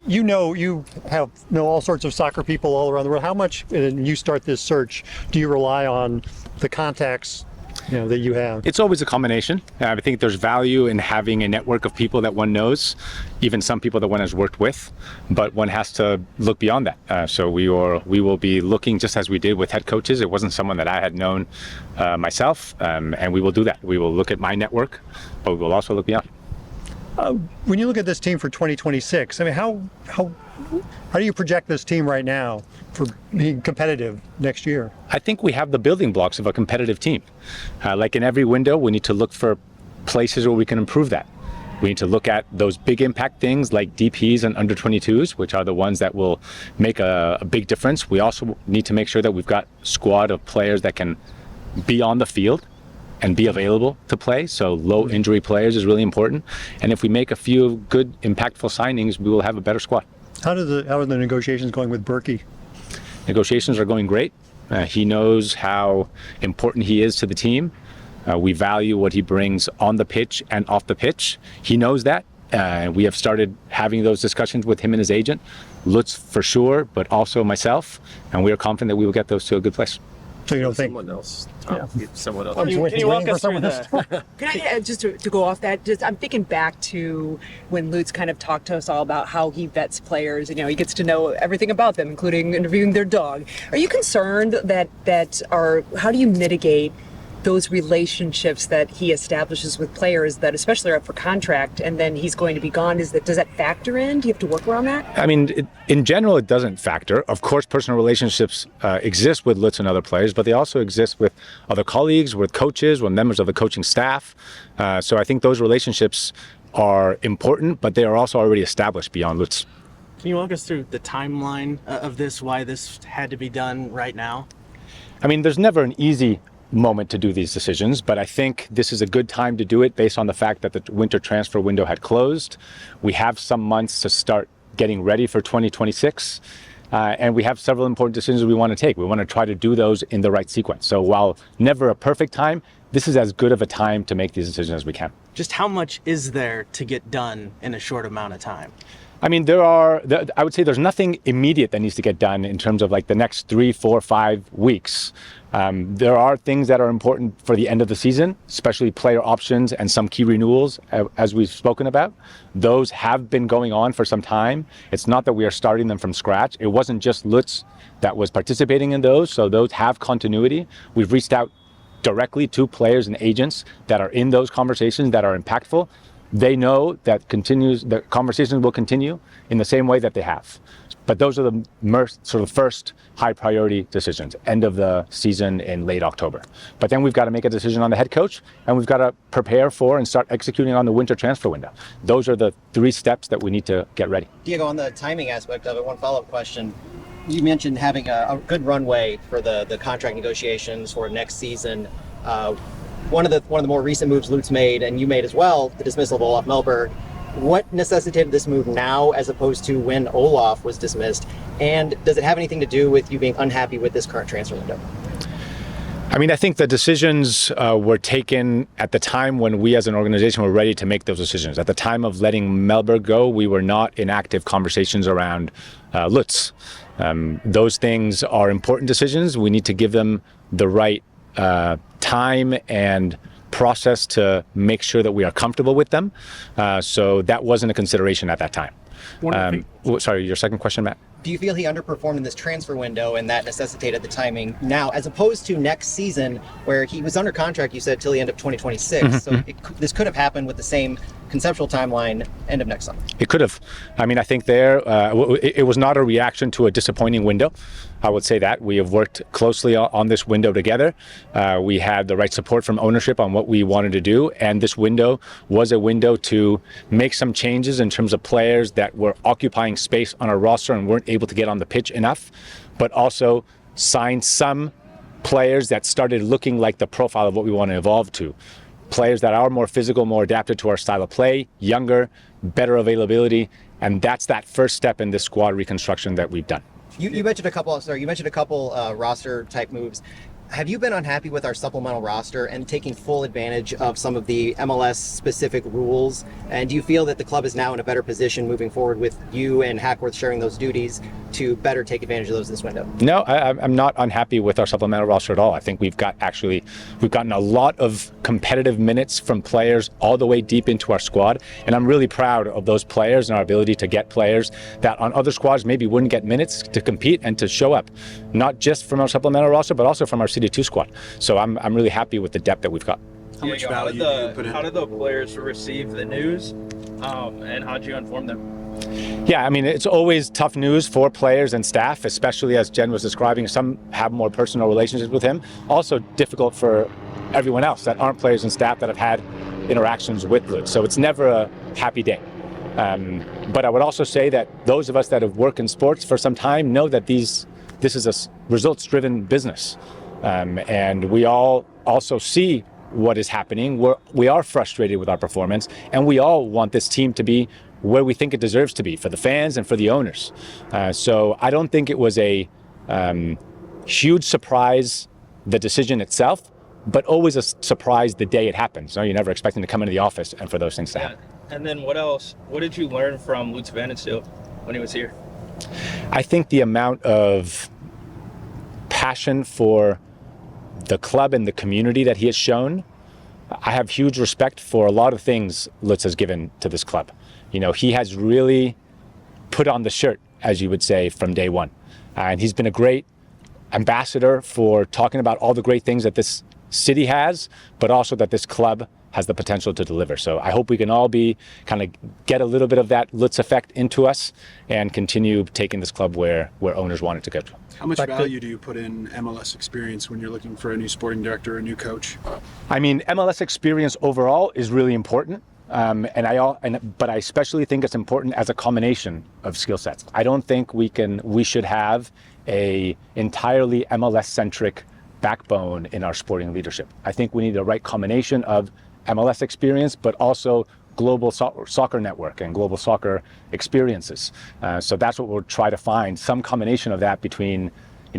You know all sorts of soccer people all around the world. How much, and you start this search, do you rely on the contacts that you have? It's always a combination. I think there's value in having a network of people that one knows, even some people that one has worked with, but one has to look beyond that. So we will be looking just as we did with head coaches. It wasn't someone that I had known myself, and we will do that. We will look at my network, but we will also look beyond. When you look at this team for 2026, I mean, how do you project this team right now for being competitive next year? I think we have the building blocks of a competitive team. Like in every window, we need to look for places where we can improve that. We need to look at those big impact things like DPs and under 22s, which are the ones that will make a big difference. We also need to make sure that we've got a squad of players that can be on the field and be available to play. So low injury players is really important. And if we make a few good, impactful signings, we will have a better squad. How are the negotiations going with Bürki? Negotiations are going great. He knows how important he is to the team. We value what he brings on the pitch and off the pitch. He knows that. We have started having those discussions with him and his agent, Lutz for sure, but also myself. And we are confident that we will get those to a good place. So you don't think someone else? someone else? Can you walk us through Can I just to go off that? I'm thinking back to when Lutz kind of talked to us all about how he vets players. He gets to know everything about them, including interviewing their dog. Are you concerned how do you mitigate those relationships that he establishes with players that especially are up for contract and then he's going to be gone? Does that factor in? Do you have to work around that? I mean, in general, it doesn't factor. Of course, personal relationships exist with Lutz and other players, but they also exist with other colleagues, with coaches, with members of the coaching staff. So I think those relationships are important, but they are also already established beyond Lutz. Can you walk us through the timeline of this, why this had to be done right now? I mean, there's never an easy moment to do these decisions, but I think this is a good time to do it based on the fact that the winter transfer window had closed. We have some months to start getting ready for 2026, and we have several important decisions we want to take. We want to try to do those in the right sequence. So while never a perfect time, this is as good of a time to make these decisions as we can. Just how much is there to get done in a short amount of time? I mean, I would say there's nothing immediate that needs to get done in terms of like the next 3, 4, 5 weeks. There are things that are important for the end of the season, especially player options and some key renewals, as we've spoken about. Those have been going on for some time. It's not that we are starting them from scratch. It wasn't just Lutz that was participating in those, so those have continuity. We've reached out directly to players and agents that are in those conversations that are impactful. They know that the conversations will continue in the same way that they have. But those are the sort of first high priority decisions, end of the season in late October. But then we've got to make a decision on the head coach, and we've got to prepare for and start executing on the winter transfer window. Those are the 3 steps that we need to get ready. Diego, on the timing aspect of it, one follow-up question. You mentioned having a good runway for the contract negotiations for next season. One of the more recent moves Lutz made, and you made as well, the dismissal of Olaf Melberg. What necessitated this move now as opposed to when Olaf was dismissed? And does it have anything to do with you being unhappy with this current transfer window? I mean, I think the decisions were taken at the time when we as an organization were ready to make those decisions. At the time of letting Melberg go, we were not in active conversations around Lutz. Those things are important decisions. We need to give them the right time and process to make sure that we are comfortable with them. So that wasn't a consideration at that time. Sorry, your second question, Matt? Do you feel he underperformed in this transfer window and that necessitated the timing now, as opposed to next season where he was under contract, you said, till the end of 2026? So this could have happened with the same conceptual timeline, end of next summer. It could have. I mean, I think it was not a reaction to a disappointing window. I would say that. We have worked closely on this window together. We had the right support from ownership on what we wanted to do, and this window was a window to make some changes in terms of players that were occupying space on our roster and weren't able to get on the pitch enough, but also sign some players that started looking like the profile of what we want to evolve to. Players that are more physical, more adapted to our style of play, younger, better availability, and that's that first step in this squad reconstruction that we've done. You mentioned a couple roster type moves. Have you been unhappy with our supplemental roster and taking full advantage of some of the MLS specific rules? And do you feel that the club is now in a better position moving forward with you and Hackworth sharing those duties to better take advantage of those this window? No, I'm not unhappy with our supplemental roster at all. I think we've gotten a lot of competitive minutes from players all the way deep into our squad. And I'm really proud of those players and our ability to get players that on other squads maybe wouldn't get minutes to compete and to show up, not just from our supplemental roster, but also from our City 2 squad. So I'm really happy with the depth that we've got. How much value do you put in? How did the players receive the news, and how did you inform them? Yeah, I mean, it's always tough news for players and staff, especially as Jen was describing. Some have more personal relationships with him. Also difficult for everyone else that aren't players and staff that have had interactions with Lutz. So it's never a happy day. But I would also say that those of us that have worked in sports for some time know that this is a results-driven business. And we all also see what is happening. We are frustrated with our performance, and we all want this team to be where we think it deserves to be for the fans and for the owners. So I don't think it was a huge surprise, the decision itself, but always a surprise the day it happens. You're never expecting to come into the office and for those things to happen. And then what else? What did you learn from Lutz Pfannenstiel when he was here? I think the amount of passion for the club and the community that he has shown. I have huge respect for a lot of things Lutz has given to this club. You know, he has really put on the shirt, as you would say, from day one. And he's been a great ambassador for talking about all the great things that this city has, but also that this club has the potential to deliver. So I hope we can all get a little bit of that Lutz effect into us and continue taking this club where owners want it to go. How much value do you put in MLS experience when you're looking for a new sporting director or a new coach? I mean, MLS experience overall is really important. But I especially think it's important as a combination of skill sets. I don't think we should have a entirely MLS-centric backbone in our sporting leadership. I think we need the right combination of MLS experience, but also global soccer network and global soccer experiences. So that's what we'll try to find, some combination of that between,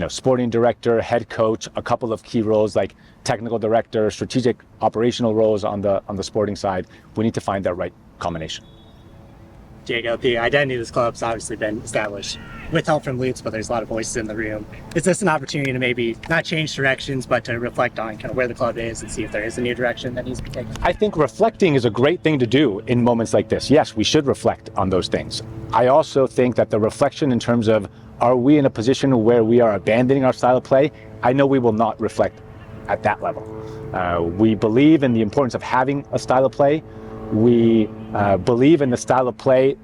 sporting director, head coach, a couple of key roles like technical director, strategic operational roles on the sporting side. We need to find that right combination. Diego, the identity of this club's obviously been established with help from Lutz, but there's a lot of voices in the room. Is this an opportunity to maybe not change directions, but to reflect on kind of where the club is and see if there is a new direction that needs to be taken? I think reflecting is a great thing to do in moments like this. Yes, we should reflect on those things. I also think that the reflection in terms of, are we in a position where we are abandoning our style of play? I know we will not reflect at that level. We believe in the importance of having a style of play. We believe in the style of play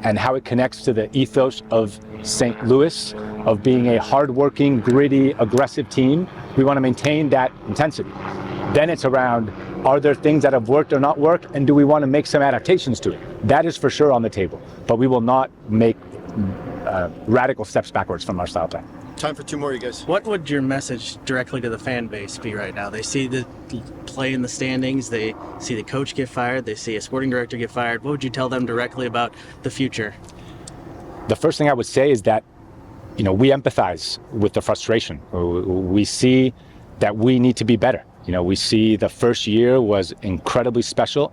and how it connects to the ethos of St. Louis, of being a hardworking, gritty, aggressive team. We want to maintain that intensity. Then it's around, are there things that have worked or not worked, and do we want to make some adaptations to it? That is for sure on the table, but we will not make radical steps backwards from our style play. Time for two more, you guys. What would your message directly to the fan base be right now? They see the play in the standings, they see the coach get fired, they see a sporting director get fired. What would you tell them directly about the future? The first thing I would say is that, we empathize with the frustration. We see that we need to be better. We see the first year was incredibly special,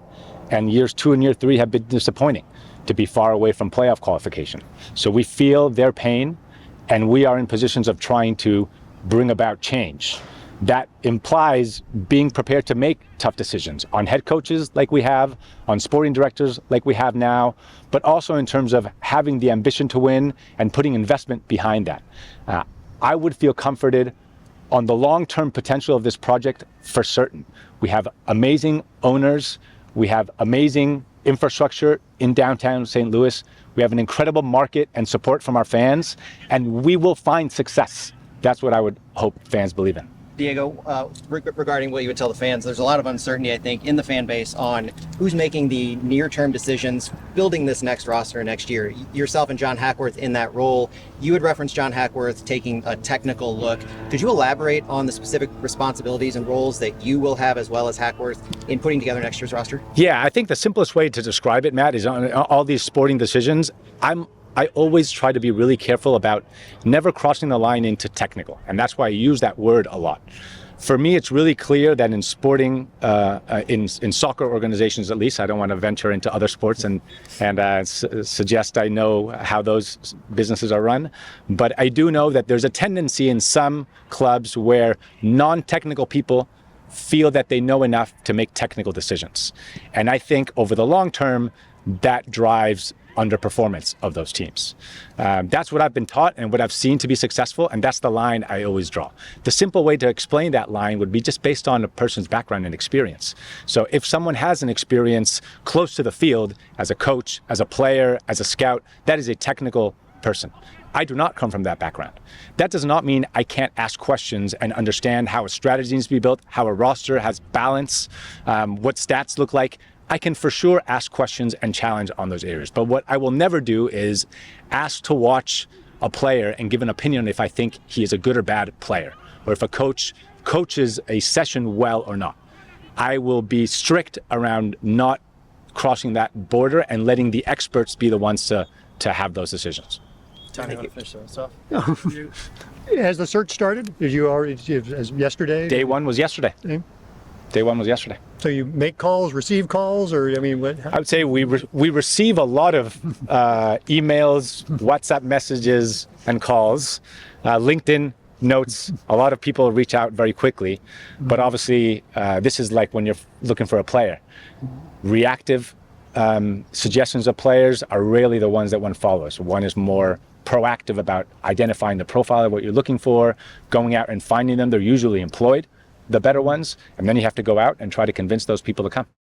and years 2 and year 3 have been disappointing, to be far away from playoff qualification. So we feel their pain, and we are in positions of trying to bring about change. That implies being prepared to make tough decisions on head coaches like we have, on sporting directors like we have now, but also in terms of having the ambition to win and putting investment behind that. I would feel comforted on the long-term potential of this project for certain. We have amazing owners, we have amazing infrastructure in downtown St. Louis. We have an incredible market and support from our fans, and we will find success. That's what I would hope fans believe in. Diego, regarding what you would tell the fans, there's a lot of uncertainty, I think, in the fan base on who's making the near-term decisions, building this next roster next year. Yourself and John Hackworth in that role. You had referenced John Hackworth taking a technical look. Could you elaborate on the specific responsibilities and roles that you will have as well as Hackworth in putting together next year's roster? Yeah, I think the simplest way to describe it, Matt, is on all these sporting decisions, I'm I always try to be really careful about never crossing the line into technical. And that's why I use that word a lot. For me, it's really clear that in sporting, in soccer organizations at least, I don't want to venture into other sports and suggest I know how those businesses are run, but I do know that there's a tendency in some clubs where non-technical people feel that they know enough to make technical decisions. And I think over the long term, that drives underperformance of those teams. That's what I've been taught and what I've seen to be successful, and that's the line I always draw. The simple way to explain that line would be just based on a person's background and experience. So if someone has an experience close to the field as a coach, as a player, as a scout, that is a technical person. I do not come from that background. That does not mean I can't ask questions and understand how a strategy needs to be built, how a roster has balance, what stats look like. I can for sure ask questions and challenge on those areas. But what I will never do is ask to watch a player and give an opinion if I think he is a good or bad player, or if a coach coaches a session well or not. I will be strict around not crossing that border and letting the experts be the ones to have those decisions. Tony, you want to finish this off? Has the search started? Did you already, as yesterday? Day one was yesterday. Okay. Day one was yesterday. So you make calls, receive calls, or I mean, what? I would say we receive a lot of emails, WhatsApp messages, and calls, LinkedIn notes. A lot of people reach out very quickly, but obviously this is like when you're looking for a player. Reactive suggestions of players are rarely the ones that one follows. One is more proactive about identifying the profile of what you're looking for, going out and finding them. They're usually employed, the better ones, and then you have to go out and try to convince those people to come.